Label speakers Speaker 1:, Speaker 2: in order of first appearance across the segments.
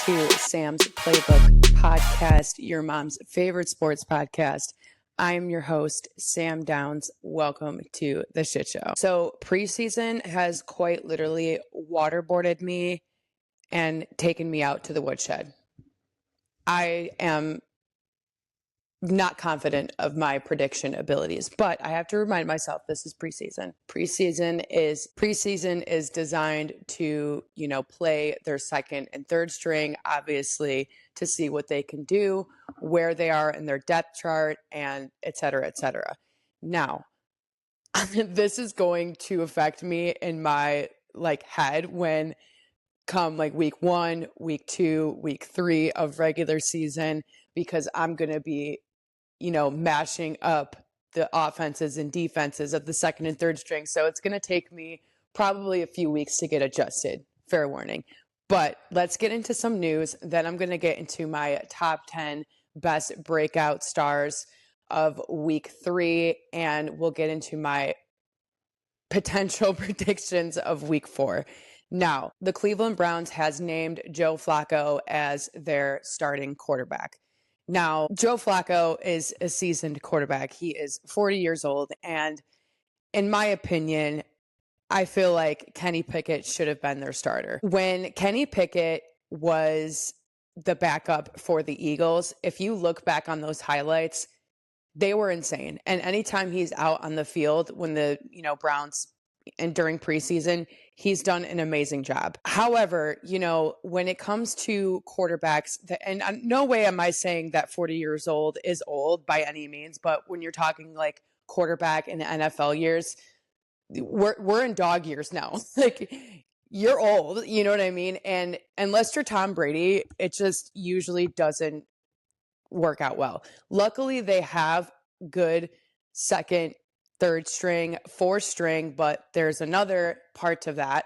Speaker 1: to Sam's Playbook podcast, your mom's favorite sports podcast. I'm your host, Sam Downs. Welcome to the shit show. So preseason has quite literally waterboarded me and taken me out to the woodshed. I am not confident of my prediction abilities, but I have to remind myself this is preseason. Preseason is designed to, play their second and third string, obviously, to see what they can do, where they are in their depth chart, and et cetera, et cetera. Now, this is going to affect me in my head when come week 1, week 2, week 3 of regular season, because I'm going to be mashing up the offenses and defenses of the second and third string. So it's going to take me probably a few weeks to get adjusted. Fair warning. But let's get into some news. Then I'm going to get into my top 10 best breakout stars of week 3. And we'll get into my potential predictions of week 4. Now, the Cleveland Browns has named Joe Flacco as their starting quarterback. Now, Joe Flacco is a seasoned quarterback. He is 40 years old. And in my opinion, I feel like Kenny Pickett should have been their starter. When Kenny Pickett was the backup for the Eagles, if you look back on those highlights, they were insane. And anytime he's out on the field when the, Browns and during preseason, he's done an amazing job. However, when it comes to quarterbacks, and no way am I saying that 40 years old is old by any means, but when you're talking like quarterback in the NFL years, we're in dog years now. You're old, you know what I mean? And unless you're Tom Brady, it just usually doesn't work out well. Luckily, they have good second, third string, fourth string, but there's another part of that,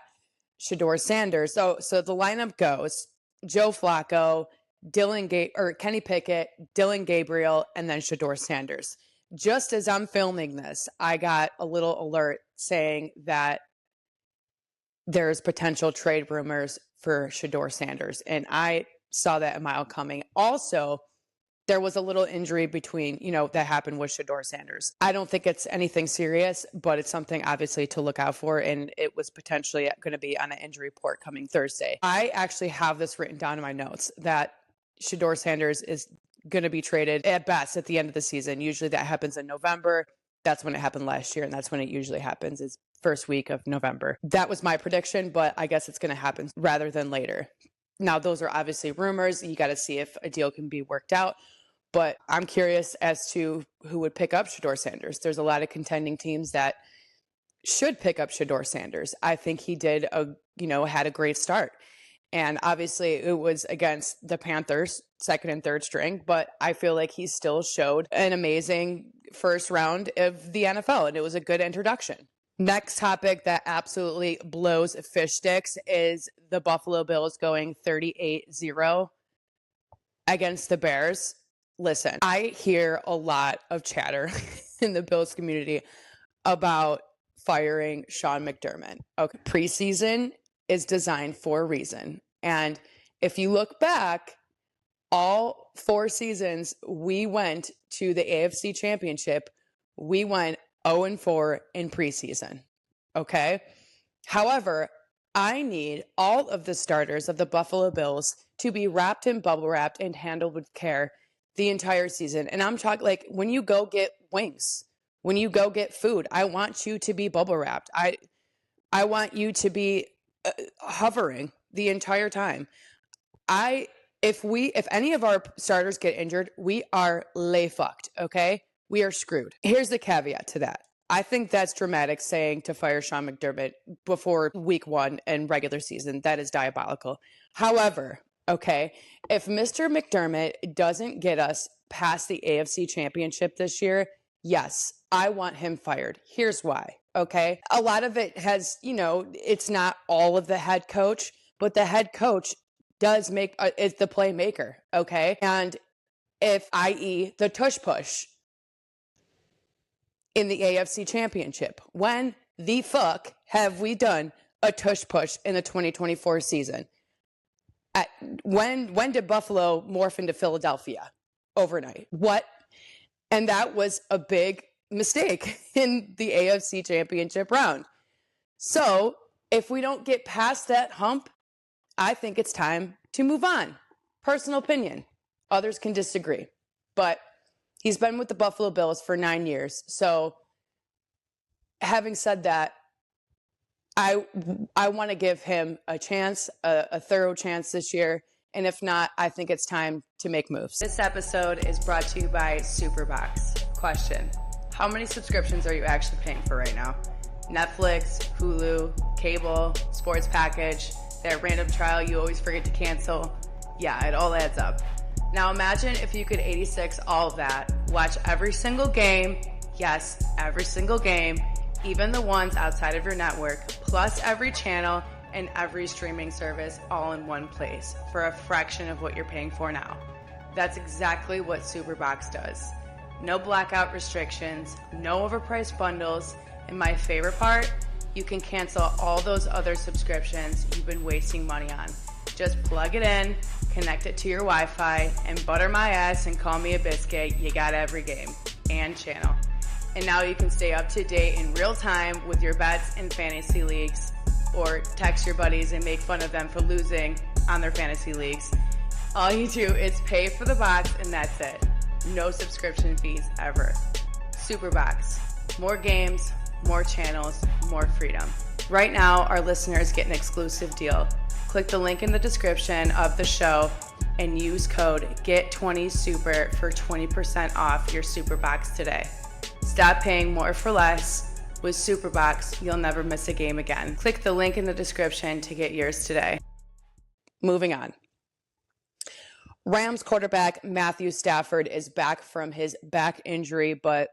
Speaker 1: Shedeur Sanders. So the lineup goes Joe Flacco, Kenny Pickett, Dylan Gabriel, and then Shedeur Sanders. Just as I'm filming this, I got a little alert saying that there's potential trade rumors for Shedeur Sanders, and I saw that a mile coming. Also, there was a little injury that happened with Shedeur Sanders. I don't think it's anything serious, but it's something obviously to look out for. And it was potentially going to be on an injury report coming Thursday. I actually have this written down in my notes that Shedeur Sanders is going to be traded at best at the end of the season. Usually that happens in November. That's when it happened last year. And that's when it usually happens, is first week of November. That was my prediction, but I guess it's going to happen rather than later. Now, those are obviously rumors. You got to see if a deal can be worked out. But I'm curious as to who would pick up Shedeur Sanders. There's a lot of contending teams that should pick up Shedeur Sanders. I think he had a great start. And obviously it was against the Panthers, second and third string, but I feel like he still showed an amazing first round of the NFL, and it was a good introduction. Next topic that absolutely blows fish sticks is the Buffalo Bills going 38-0 against the Bears. Listen, I hear a lot of chatter in the Bills community about firing Sean McDermott. Okay, preseason is designed for a reason. And if you look back, all 4 seasons we went to the AFC Championship, we went 0-4 in preseason. Okay? However, I need all of the starters of the Buffalo Bills to be wrapped in bubble wrapped and handled with care the entire season. And I'm talking when you go get wings, when you go get food, I want you to be bubble wrapped. I want you to be hovering the entire time. If any of our starters get injured, we are lay fucked. Okay, we are screwed. Here's the caveat to that. I think that's dramatic saying to fire Sean McDermott before week 1 and regular season. That is diabolical. However, okay, if Mr. McDermott doesn't get us past the AFC Championship this year, yes, I want him fired. Here's why, okay? A lot of it has, it's not all of the head coach, but the head coach does is the playmaker, okay? And if, i.e., the tush push in the AFC Championship, when the fuck have we done a tush push in the 2024 season? When did Buffalo morph into Philadelphia overnight? What? And that was a big mistake in the AFC Championship round. So if we don't get past that hump, I think it's time to move on. Personal opinion. Others can disagree. But he's been with the Buffalo Bills for 9 years. So having said that, I want to give him a chance, a thorough chance this year. And if not, I think it's time to make moves. This episode is brought to you by Superbox. Question: how many subscriptions are you actually paying for right now? Netflix, Hulu, cable, sports package, that random trial you always forget to cancel. Yeah, it all adds up. Now imagine if you could 86 all of that, watch every single game, yes, every single game, even the ones outside of your network, plus every channel and every streaming service all in one place for a fraction of what you're paying for now. That's exactly what Superbox does. No blackout restrictions, no overpriced bundles, and my favorite part, you can cancel all those other subscriptions you've been wasting money on. Just plug it in, connect it to your Wi-Fi, and butter my ass and call me a biscuit. You got every game and channel. And now you can stay up to date in real time with your bets and fantasy leagues, or text your buddies and make fun of them for losing on their fantasy leagues. All you do is pay for the box and that's it. No subscription fees ever. Superbox. More games, more channels, more freedom. Right now, our listeners get an exclusive deal. Click the link in the description of the show and use code GET20SUPER for 20% off your Superbox today. Stop paying more for less. With Superbox, you'll never miss a game again. Click the link in the description to get yours today. Moving on. Rams quarterback Matthew Stafford is back from his back injury, but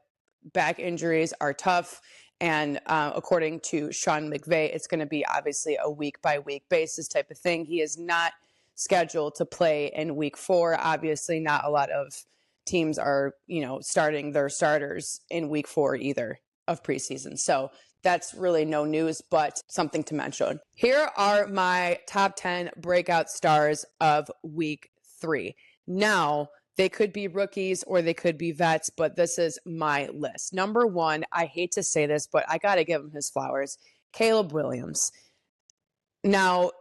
Speaker 1: back injuries are tough. And according to Sean McVay, it's going to be obviously a week-by-week basis type of thing. He is not scheduled to play in week 4. Obviously, not a lot of teams are, starting their starters in week 4 either of preseason. So that's really no news, but something to mention. Here are my top 10 breakout stars of week 3. Now, they could be rookies or they could be vets, but this is my list. Number 1, I hate to say this, but I got to give him his flowers. Caleb Williams. Now,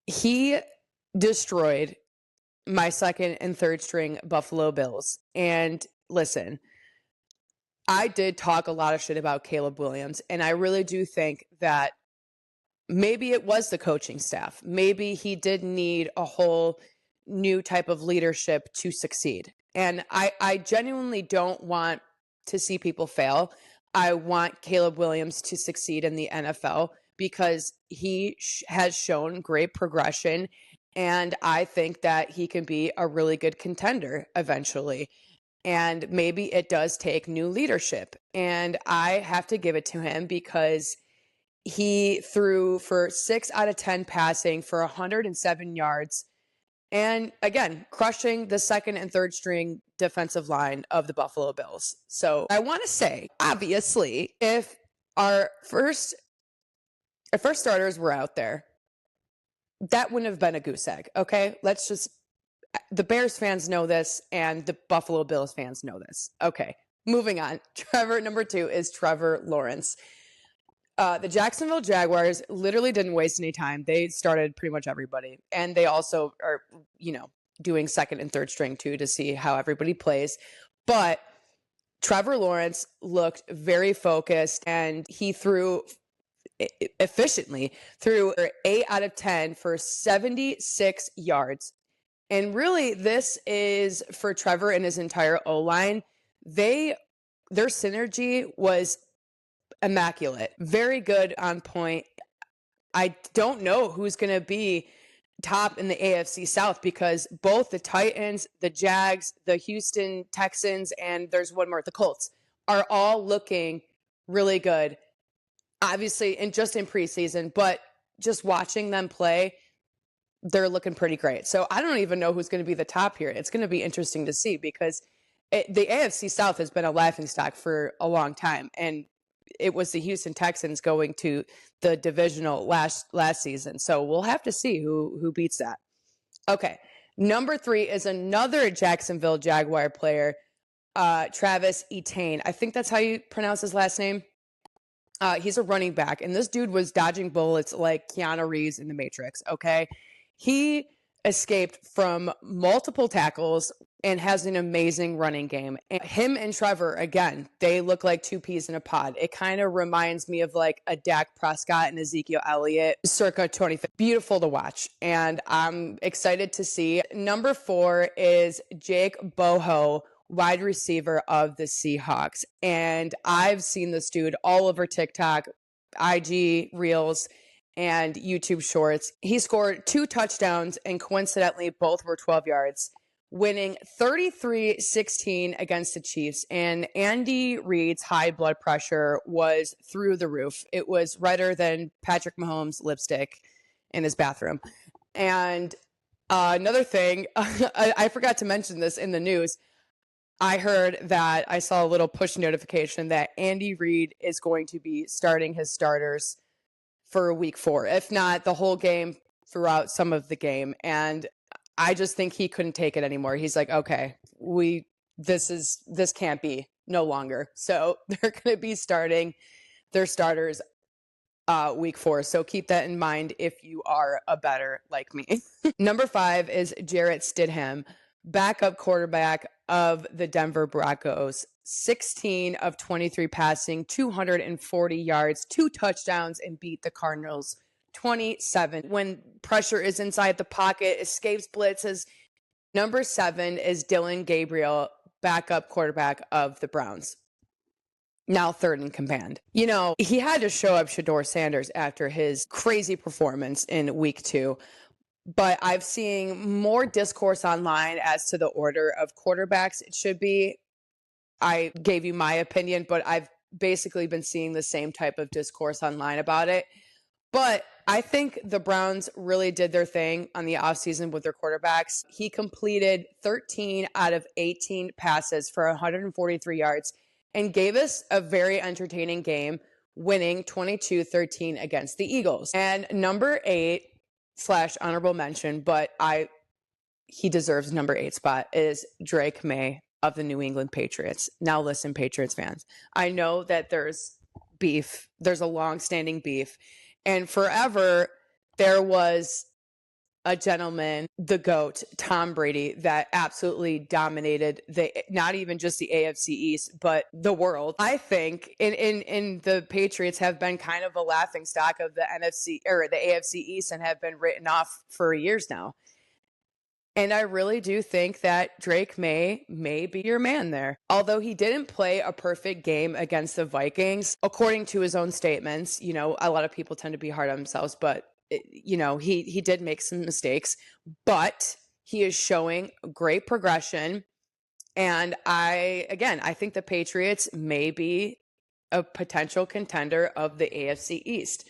Speaker 1: he destroyed my second and third string Buffalo Bills. And listen, I did talk a lot of shit about Caleb Williams, and I really do think that maybe it was the coaching staff. Maybe he did need a whole new type of leadership to succeed. And I genuinely don't want to see people fail. I want Caleb Williams to succeed in the NFL because he has shown great progression, and I think that he can be a really good contender eventually. And maybe it does take new leadership. And I have to give it to him because he threw for 6 out of 10 passing for 107 yards. And again, crushing the second and third string defensive line of the Buffalo Bills. So I want to say, obviously, if our first starters were out there, that wouldn't have been a goose egg. Okay, the Bears fans know this and the Buffalo Bills fans know this. Okay, moving on. Number 2 is Trevor Lawrence. The Jacksonville Jaguars literally didn't waste any time. They started pretty much everybody. And they also are, doing second and third string too to see how everybody plays. But Trevor Lawrence looked very focused and he threw efficiently through 8 out of 10 for 76 yards. And really, this is for Trevor and his entire O-line. Their synergy was immaculate. Very good on point. I don't know who's going to be top in the AFC South because both the Titans, the Jags, the Houston Texans, and there's one more, the Colts, are all looking really good. Obviously, and just in preseason, but just watching them play, they're looking pretty great. So I don't even know who's going to be the top here. It's going to be interesting to see because the AFC South has been a laughingstock for a long time. And it was the Houston Texans going to the divisional last season. So we'll have to see who beats that. Okay. Number 3 is another Jacksonville Jaguar player, Travis Etienne. I think that's how you pronounce his last name. He's a running back, and this dude was dodging bullets like Keanu Reeves in The Matrix, okay? He escaped from multiple tackles and has an amazing running game. And him and Trevor, again, they look like two peas in a pod. It kind of reminds me of like a Dak Prescott and Ezekiel Elliott circa 25. Beautiful to watch, and I'm excited to see. Number 4 is Jake Boho, wide receiver of the Seahawks. And I've seen this dude all over TikTok, IG Reels, and YouTube Shorts. He scored 2 touchdowns, and coincidentally, both were 12 yards, winning 33-16 against the Chiefs. And Andy Reid's high blood pressure was through the roof. It was redder than Patrick Mahomes' lipstick in his bathroom. And another thing, I forgot to mention this in the news. I heard that I saw a little push notification that Andy Reid is going to be starting his starters for week 4, if not the whole game, throughout some of the game. And I just think he couldn't take it anymore. He's like, okay, this can't be no longer. So they're going to be starting their starters week 4. So keep that in mind if you are a bettor like me. Number 5 is Jarrett Stidham, backup quarterback of the Denver Broncos. 16 of 23 passing, 240 yards, 2 touchdowns, and beat the Cardinals 27. When pressure is inside the pocket, escapes blitzes. Number 7 is Dylan Gabriel, backup quarterback of the Browns. Now third in command. You know, he had to show up Shedeur Sanders after his crazy performance in week 2. But I've seen more discourse online as to the order of quarterbacks it should be. I gave you my opinion, but I've basically been seeing the same type of discourse online about it. But I think the Browns really did their thing on the offseason with their quarterbacks. He completed 13 out of 18 passes for 143 yards and gave us a very entertaining game, winning 22-13 against the Eagles. And number 8 / honorable mention, but he deserves number 8 spot, is Drake May of the New England Patriots. Now listen, Patriots fans, I know that there's beef. There's a long-standing beef. And forever, there was a gentleman, the GOAT, Tom Brady, that absolutely dominated not even just the AFC East, but the world. I think in the Patriots have been kind of a laughing stock of the NFC or the AFC East and have been written off for years now. And I really do think that Drake may be your man there. Although he didn't play a perfect game against the Vikings, according to his own statements. You know, a lot of people tend to be hard on themselves, but he did make some mistakes, but he is showing great progression. And I think the Patriots may be a potential contender of the AFC East.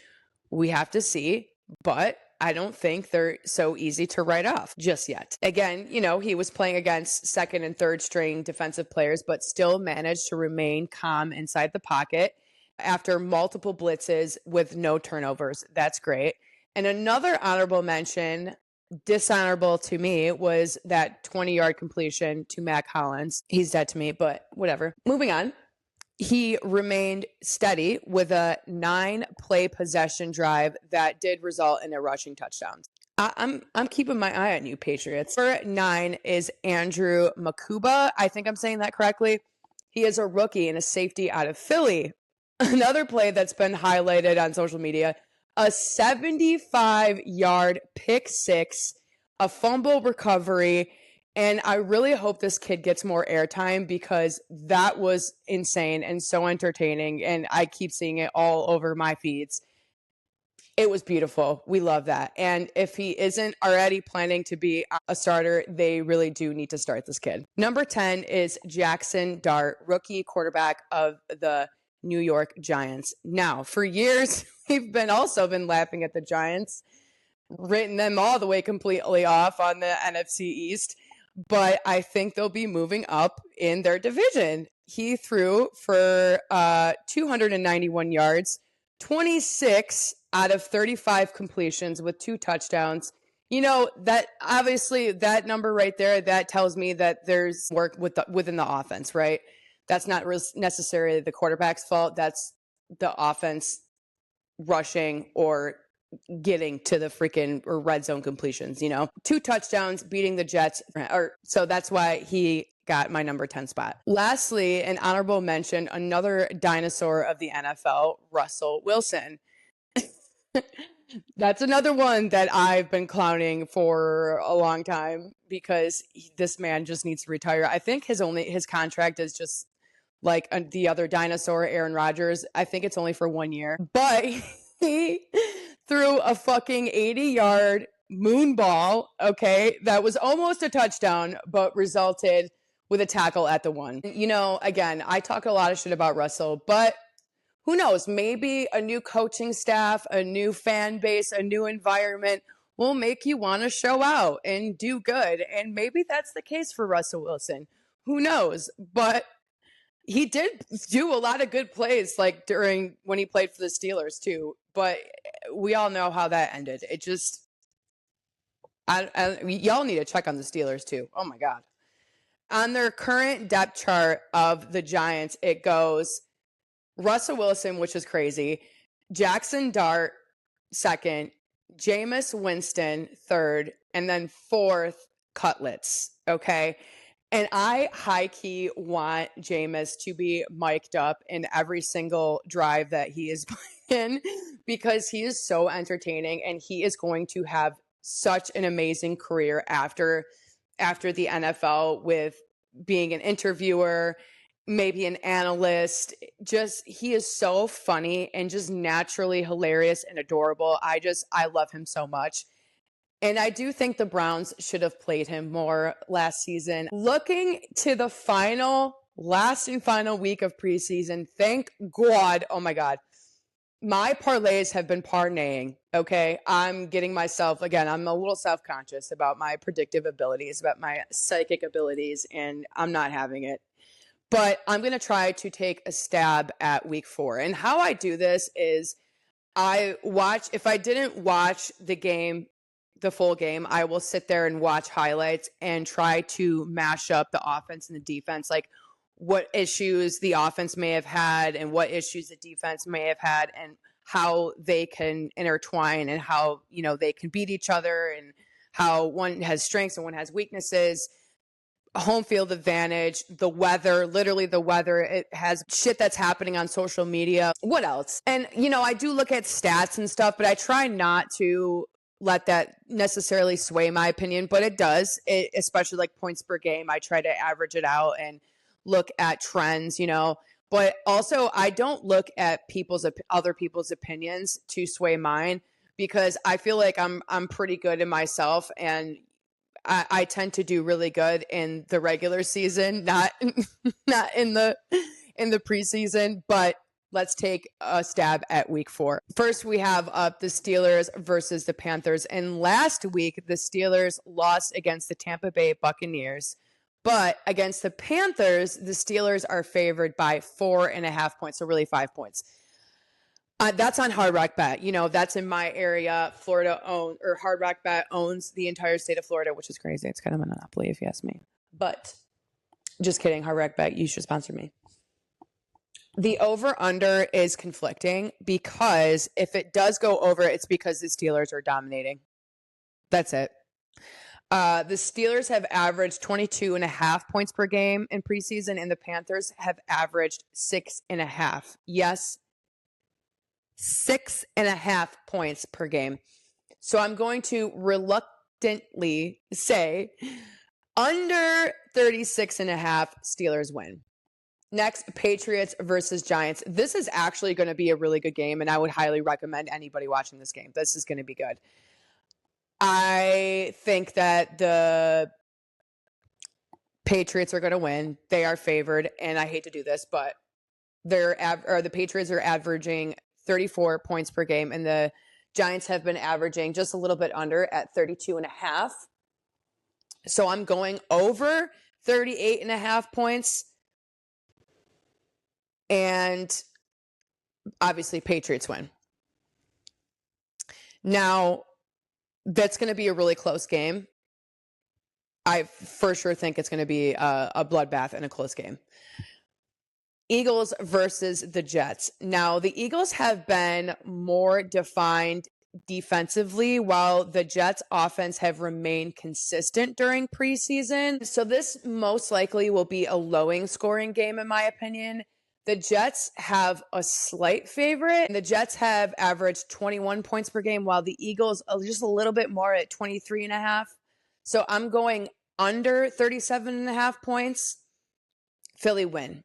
Speaker 1: We have to see, but I don't think they're so easy to write off just yet. Again, he was playing against second and third string defensive players, but still managed to remain calm inside the pocket after multiple blitzes with no turnovers. That's great. And another honorable mention, dishonorable to me, was that 20-yard completion to Mac Hollins. He's dead to me, but whatever. Moving on. He remained steady with a 9-play possession drive that did result in a rushing touchdown. I'm keeping my eye on you, Patriots. Number 9 is Andrew Makuba. I think I'm saying that correctly. He is a rookie and a safety out of Philly. Another play that's been highlighted on social media, a 75-yard pick six, a fumble recovery, and I really hope this kid gets more airtime because that was insane and so entertaining, and I keep seeing it all over my feeds. It was beautiful. We love that. And if he isn't already planning to be a starter, they really do need to start this kid. Number 10 is Jackson Dart, rookie quarterback of the New York Giants. Now, for years, we've been laughing at the Giants, written them all the way completely off on the NFC East, but I think they'll be moving up in their division. He threw for 291 yards, 26 out of 35 completions with 2 touchdowns. that obviously that number right there, that tells me that there's work within the offense, right? That's not necessarily the quarterback's fault. That's the offense rushing or getting to the freaking or red zone completions, 2 touchdowns beating the Jets. So that's why he got my number 10 spot. Lastly, an honorable mention, another dinosaur of the NFL, Russell Wilson. That's another one that I've been clowning for a long time because this man just needs to retire. I think his contract is just like the other dinosaur, Aaron Rodgers. I think it's only for 1 year, but he threw a fucking 80-yard moon ball, okay, that was almost a touchdown, but resulted with a tackle at the 1. Again, I talk a lot of shit about Russell, but who knows? Maybe a new coaching staff, a new fan base, a new environment will make you want to show out and do good. And maybe that's the case for Russell Wilson. Who knows? But he did do a lot of good plays, like during when he played for the Steelers too. But we all know how that ended. It just, y'all need to check on the Steelers too. Oh my God. On their current depth chart of the Giants, it goes Russell Wilson, which is crazy, Jackson Dart, second, Jameis Winston, third, and then fourth, Cutlets, okay? And I high-key want Jameis to be mic'd up in every single drive that he is playing because he is so entertaining and he is going to have such an amazing career after the NFL with being an interviewer, maybe an analyst. Just, he is so funny and just naturally hilarious and adorable. I love him so much. And I do think the Browns should have played him more last season. Looking to the last and final week of preseason, thank God, oh my God, my parlays have been parlaying, okay? I'm getting myself, again, I'm a little self-conscious about my predictive abilities, about my psychic abilities, and I'm not having it. But I'm going to try to take a stab at week 4. And how I do this is if I didn't watch the full game, I will sit there and watch highlights and try to mash up the offense and the defense, like what issues the offense may have had and what issues the defense may have had and how they can intertwine and how, they can beat each other and how one has strengths and one has weaknesses. Home field advantage, the weather, literally the weather, it has shit that's happening on social media. What else? And, I do look at stats and stuff, but I try not to let that necessarily sway my opinion, but it does, especially like points per game. I try to average it out and look at trends, but also I don't look at other people's opinions to sway mine because I feel like I'm pretty good in myself and I tend to do really good in the regular season, not in the preseason, but let's take a stab at week 4. First, we have the Steelers versus the Panthers. And last week, the Steelers lost against the Tampa Bay Buccaneers. But against the Panthers, the Steelers are favored by 4.5 points, so really 5 points. That's on Hard Rock Bet. That's in my area. Hard Rock Bet owns the entire state of Florida, which is crazy. It's kind of a monopoly if you ask me. But just kidding. Hard Rock Bet, you should sponsor me. The over-under is conflicting because if it does go over, it's because the Steelers are dominating. That's it. The Steelers have averaged 22.5 points per game in preseason, and the Panthers have averaged 6.5. Yes, 6.5 points per game. So I'm going to reluctantly say under 36.5 Steelers win. Next, Patriots versus Giants. This is actually going to be a really good game, and I would highly recommend anybody watching this game. This is going to be good. I think that the Patriots are going to win. They are favored, and I hate to do this, but the Patriots are averaging 34 points per game, and the Giants have been averaging just a little bit under at 32.5. So I'm going over 38.5 points. And obviously, Patriots win. Now, That's going to be a really close game. I for sure think it's going to be a bloodbath and a close game. Eagles versus the Jets. Now, the Eagles have been more defined defensively, while the Jets' offense have remained consistent during preseason. So this most likely will be a lowing scoring game, in my opinion. The Jets have a slight favorite. The Jets have averaged 21 points per game, while the Eagles are just a little bit more at 23 and a half. So I'm going under 37 and a half points. Philly win.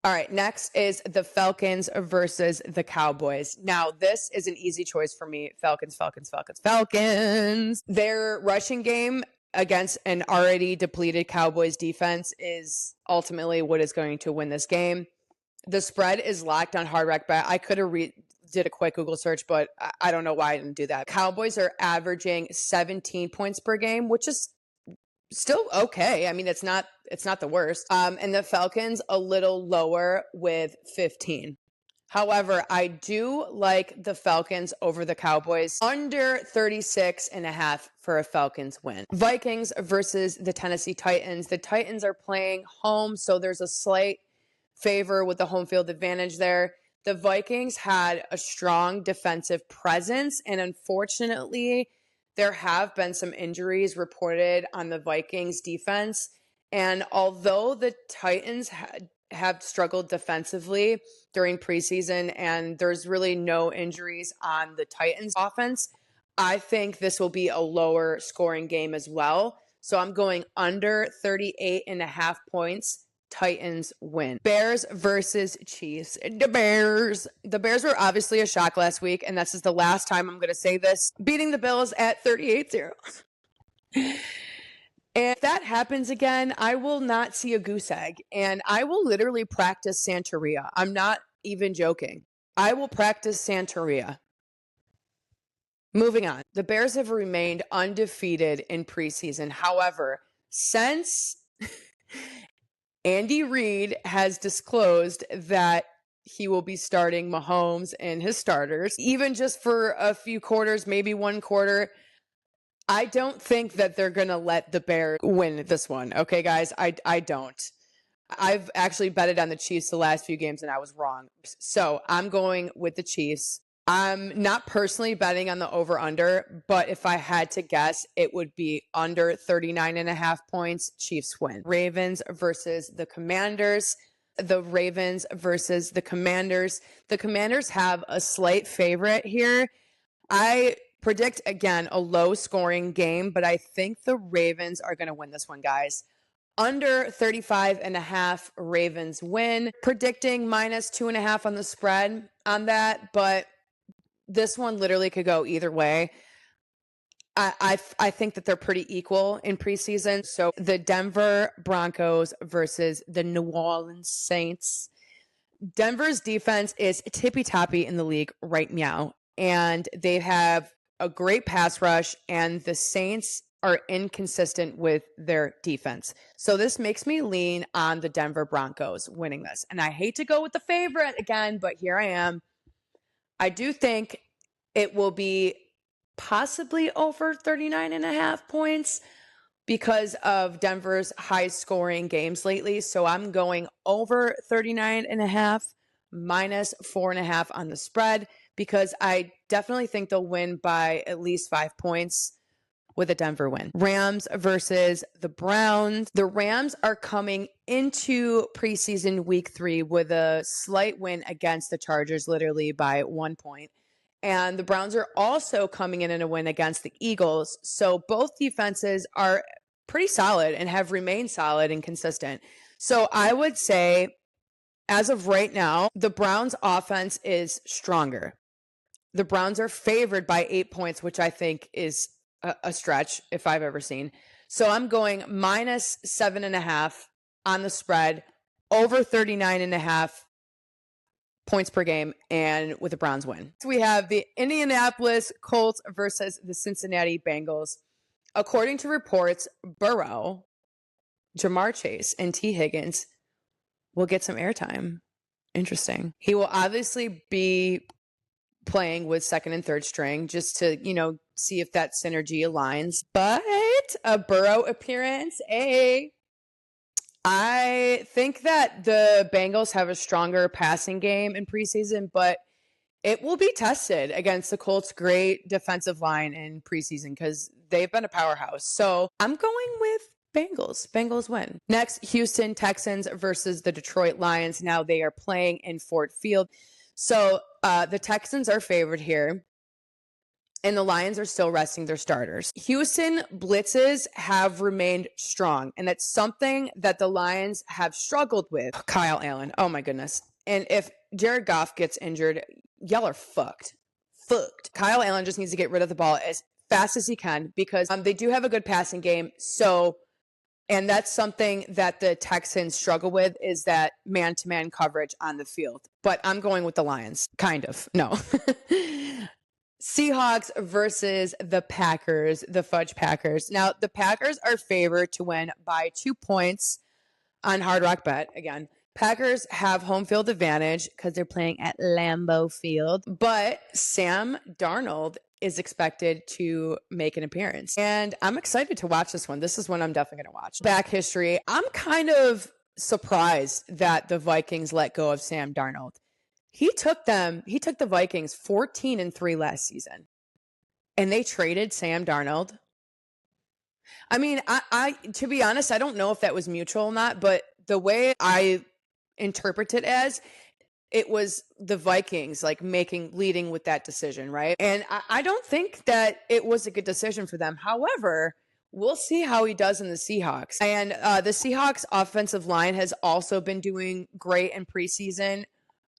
Speaker 1: All right, next is the Falcons versus the Cowboys. Now, this is an easy choice for me. Falcons. Their rushing game against an already depleted Cowboys defense is ultimately what is going to win this game. The spread is locked on Hard Rock Bet. I could have did a quick Google search, but I don't know why I didn't do that. Cowboys are averaging 17 points per game, which is still okay. I mean, it's not the worst. And the Falcons a little lower with 15. However, I do like the Falcons over the Cowboys. Under 36 and a half for a Falcons win. Vikings versus the Tennessee Titans. The Titans are playing home, so there's a slight favor with the home field advantage there. The Vikings had a strong defensive presence, and unfortunately, there have been some injuries reported on the Vikings defense. And although the Titans have struggled defensively during preseason and there's really no injuries on the Titans offense, I think this will be a lower scoring game as well. So I'm going under 38 and a half points. Titans win. Bears versus Chiefs. The Bears were obviously a shock last week, and this is the last time I'm going to say this. Beating the Bills at 38-0. And if that happens again, I will not see a goose egg, and I will literally practice Santeria. I'm not even joking. I will practice Santeria. Moving on. The Bears have remained undefeated in preseason. However, since Andy Reid has disclosed that he will be starting Mahomes and his starters, even just for a few quarters, maybe one quarter. I don't think that they're going to let the Bears win this one. Okay, guys, I don't. I've actually betted on the Chiefs the last few games and I was wrong. So I'm going with the Chiefs. I'm not personally betting on the over-under, but if I had to guess, it would be under 39 and a half points. Chiefs win. Ravens versus the Commanders. The Ravens versus the Commanders. The Commanders have a slight favorite here. I predict, again, a low-scoring game, but I think the Ravens are going to win this one, guys. Under 35 and a half, Ravens win. Predicting minus 2.5 on the spread on that, but this one literally could go either way. I think that they're pretty equal in preseason. So the Denver Broncos versus the New Orleans Saints. Denver's defense is tippy-toppy in the league right now, and they have a great pass rush, and the Saints are inconsistent with their defense. So this makes me lean on the Denver Broncos winning this. And I hate to go with the favorite again, but here I am. I do think it will be possibly over 39 and a half points because of Denver's high scoring games lately. So I'm going over 39 and a half, minus 4.5 on the spread, because I definitely think they'll win by at least 5 points with a Denver win. Rams versus the Browns. The Rams are coming into preseason week 3 with a slight win against the Chargers, literally by 1 point. And the Browns are also coming in a win against the Eagles. So both defenses are pretty solid and have remained solid and consistent. So I would say, as of right now, the Browns offense is stronger. The Browns are favored by 8 points, which I think is a stretch if I've ever seen. So I'm going minus 7.5 on the spread, over 39 and a half points per game, and with the Browns win. So we have the Indianapolis Colts versus the Cincinnati Bengals. According to reports, Burrow, Jamar Chase, and T. Higgins will get some airtime. Interesting. He will obviously be playing with second and third string just to, see if that synergy aligns. But a Burrow appearance, I think that the Bengals have a stronger passing game in preseason, but it will be tested against the Colts' great defensive line in preseason because they've been a powerhouse. So I'm going with Bengals. Bengals win. Next, Houston Texans versus the Detroit Lions. Now they are playing in Ford Field. So the Texans are favored here, and the Lions are still resting their starters. Houston blitzes have remained strong, and that's something that the Lions have struggled with. Kyle Allen, oh my goodness. And if Jared Goff gets injured, y'all are fucked. Kyle Allen just needs to get rid of the ball as fast as he can because they do have a good passing game. So, and that's something that the Texans struggle with is that man-to-man coverage on the field. But I'm going with the Lions. Kind of. No. Seahawks versus the Packers, the Fudge Packers. Now, the Packers are favored to win by 2 points on Hard Rock Bet. Again, Packers have home field advantage because they're playing at Lambeau Field. But Sam Darnold is expected to make an appearance. And I'm excited to watch this one. This is one I'm definitely going to watch. Back history. I'm kind of surprised that the Vikings let go of Sam Darnold. He took the Vikings 14-3 last season. And they traded Sam Darnold. I mean, I to be honest, I don't know if that was mutual or not, but the way I interpret it as, it was the Vikings leading with that decision, right? And I don't think that it was a good decision for them. However, we'll see how he does in the Seahawks. And the Seahawks offensive line has also been doing great in preseason.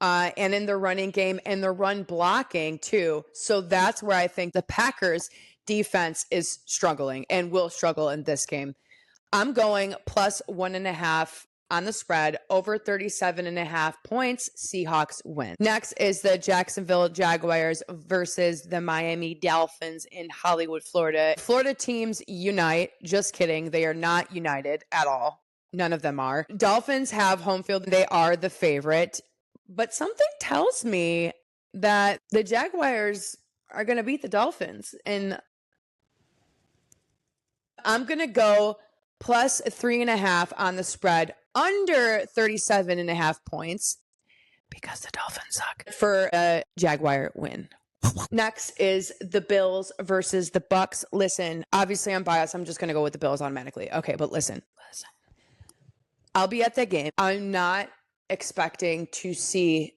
Speaker 1: And in the running game and the run blocking too. So that's where I think the Packers defense is struggling and will struggle in this game. I'm going plus 1.5 on the spread, over 37.5 points. Seahawks win. Next is the Jacksonville Jaguars versus the Miami Dolphins in Hollywood, Florida. Florida teams unite. Just kidding. They are not united at all. None of them are. Dolphins have home field. They are the favorite. But something tells me that the Jaguars are going to beat the Dolphins. And I'm going to go plus 3.5 on the spread, under 37.5 points, because the Dolphins suck, for a Jaguar win. Next is the Bills versus the Bucks. Listen, obviously I'm biased. I'm just going to go with the Bills automatically. Okay, but listen. I'll be at that game. I'm not expecting to see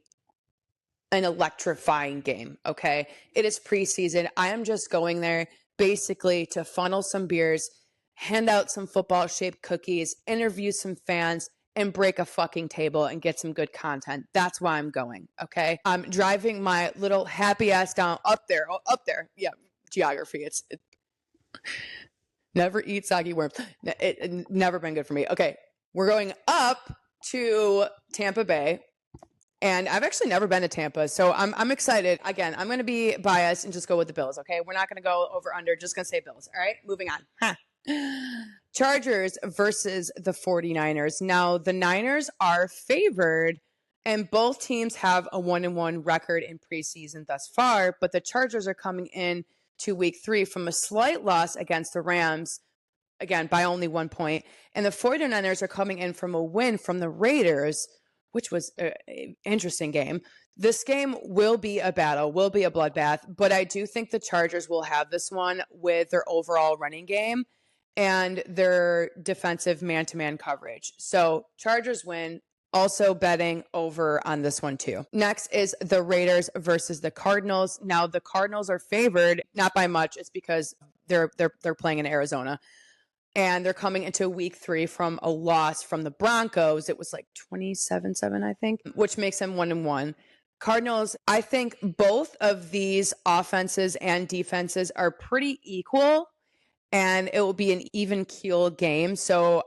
Speaker 1: an electrifying game, okay? It is preseason. I am just going there basically to funnel some beers, hand out some football-shaped cookies, interview some fans, and break a fucking table and get some good content. That's why I'm going, okay? I'm driving my little happy ass down up there. Yeah, geography. It's never eat soggy worms. It never been good for me. Okay, we're going up to Tampa Bay, and I've actually never been to Tampa, so I'm excited. Again, I'm going to be biased and just go with the Bills, okay? We're not going to go over under, just going to say Bills, all right? Moving on. Chargers versus the 49ers. Now, the Niners are favored, and both teams have a 1-1 record in preseason thus far, but the Chargers are coming in to week 3 from a slight loss against the Rams, again, by only 1 point. And the 49ers are coming in from a win from the Raiders, which was an interesting game. This game will be a battle, will be a bloodbath, but I do think the Chargers will have this one with their overall running game and their defensive man-to-man coverage. So Chargers win. Also betting over on this one too. Next is the Raiders versus the Cardinals. Now the Cardinals are favored, not by much. It's because they're playing in Arizona. And they're coming into week 3 from a loss from the Broncos. It was like 27-7, I think, which makes them 1-1. Cardinals, I think both of these offenses and defenses are pretty equal, and it will be an even keel game. So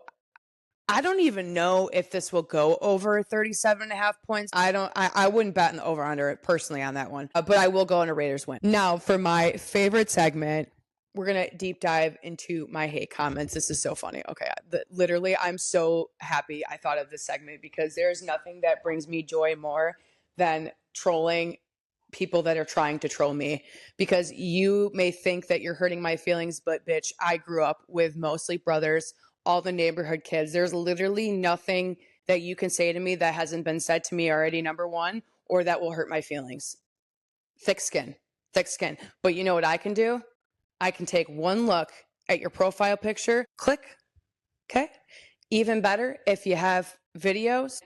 Speaker 1: I don't even know if this will go over 37.5 points. I wouldn't bet in the over under personally on that one, but I will go on a Raiders win. Now for my favorite segment, we're going to deep dive into my hate comments. This is so funny. Okay. Literally, I'm so happy I thought of this segment because there's nothing that brings me joy more than trolling people that are trying to troll me, because you may think that you're hurting my feelings, but bitch, I grew up with mostly brothers, all the neighborhood kids. There's literally nothing that you can say to me that hasn't been said to me already, number one, or that will hurt my feelings. Thick skin. But you know what I can do? I can take one look at your profile picture, click, okay? Even better, if you have videos,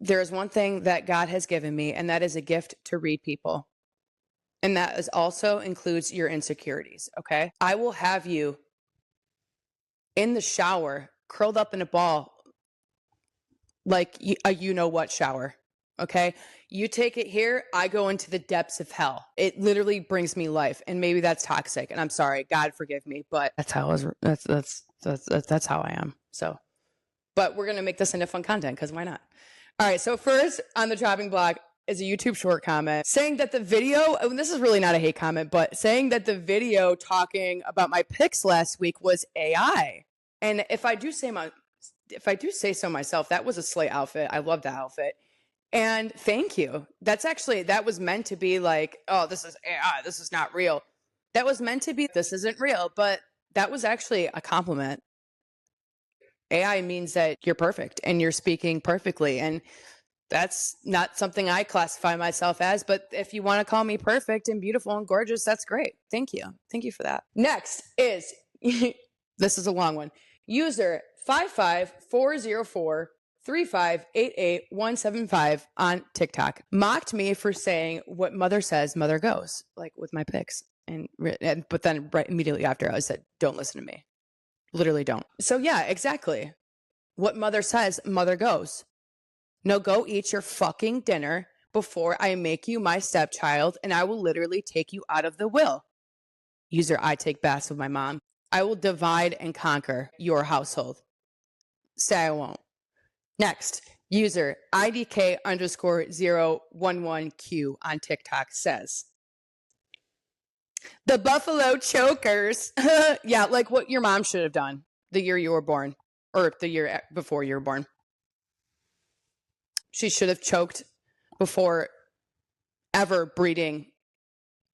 Speaker 1: there's one thing that God has given me, and that is a gift to read people. And that is also includes your insecurities, okay? I will have you in the shower, curled up in a ball, like a you-know-what shower, okay? You take it here, I go into the depths of hell. It literally brings me life, and maybe that's toxic, and I'm sorry, God forgive me, but that's how that's how I am. So, but we're gonna make this into fun content, because why not? All right, so first on the chopping block is a YouTube short comment saying that the video, and this is really not a hate comment, but saying that the video talking about my pics last week was AI. And if I do say so myself, that was a slay outfit. I love that outfit. And thank you. That was meant to be like, oh, this is AI, this is not real. That was meant to be, this isn't real, but that was actually a compliment. AI means that you're perfect and you're speaking perfectly. And that's not something I classify myself as, but if you want to call me perfect and beautiful and gorgeous, that's great. Thank you. Thank you for that. Next is, this is a long one. User 5540435888175 on TikTok mocked me for saying what mother says, mother goes, like with my pics. But then right immediately after I said, don't listen to me. Literally don't. So yeah, exactly. What mother says, mother goes. No, go eat your fucking dinner before I make you my stepchild, and I will literally take you out of the will. User, I take baths with my mom. I will divide and conquer your household. Say I won't. Next, user IDK underscore 011Q on TikTok says, the Buffalo Chokers. Yeah, like what your mom should have done the year you were born, or the year before you were born. She should have choked before ever breeding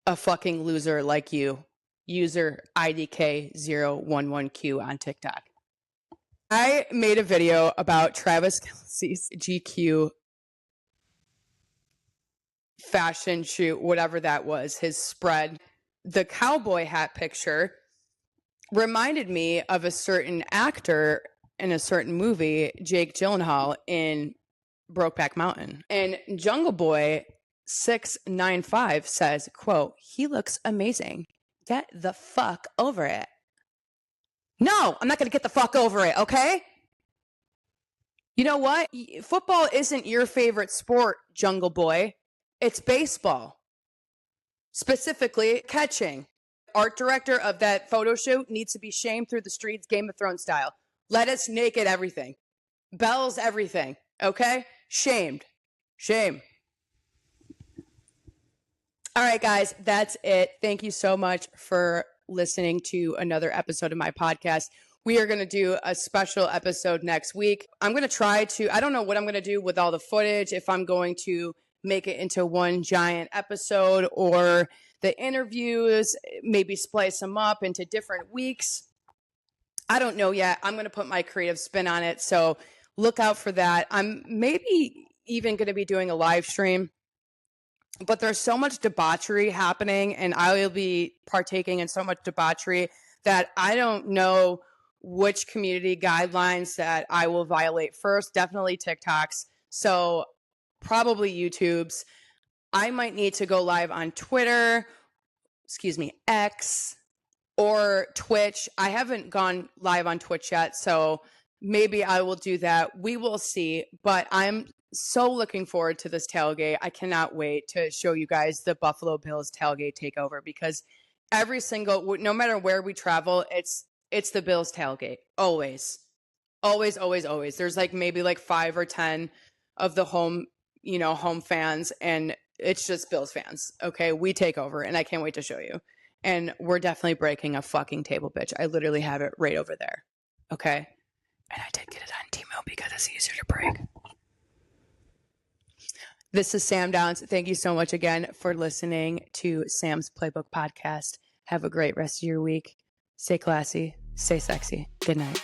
Speaker 1: a fucking loser like you. User IDK011Q on TikTok. I made a video about Travis Kelce's GQ fashion shoot, whatever that was, his spread. The cowboy hat picture reminded me of a certain actor in a certain movie, Jake Gyllenhaal, in Brokeback Mountain. And Jungle Boy 695 says, quote, he looks amazing. Get the fuck over it. No, I'm not going to get the fuck over it, okay? You know what? Football isn't your favorite sport, Jungle Boy. It's baseball. Specifically, catching. Art director of that photo shoot needs to be shamed through the streets, Game of Thrones style. Let us naked everything. Bells everything, okay? Shamed. Shame. All right, guys, that's it. Thank you so much for listening to another episode of my podcast. We are going to do a special episode next week. I'm going to try to, I don't know what I'm going to do with all the footage, if I'm going to make it into one giant episode or the interviews, maybe splice them up into different weeks. I don't know yet. I'm going to put my creative spin on it. So look out for that. I'm maybe even going to be doing a live stream. But there's so much debauchery happening, and I will be partaking in so much debauchery that I don't know which community guidelines that I will violate first. Definitely TikToks. So probably YouTube's. I might need to go live on Twitter, X, or Twitch. I haven't gone live on Twitch yet, so maybe I will do that. We will see. But I'm so looking forward to this tailgate. I cannot wait to show you guys the Buffalo Bills tailgate takeover, because no matter where we travel, it's the Bills tailgate. Always. There's maybe 5 or 10 of the home fans, and it's just Bills fans. Okay. We take over, and I can't wait to show you. And we're definitely breaking a fucking table, bitch. I literally have it right over there. Okay. And I did get it on Timo because it's easier to break. This is Sam Downs. Thank you so much again for listening to Sam's Playbook podcast. Have a great rest of your week. Stay classy, stay sexy. Good night.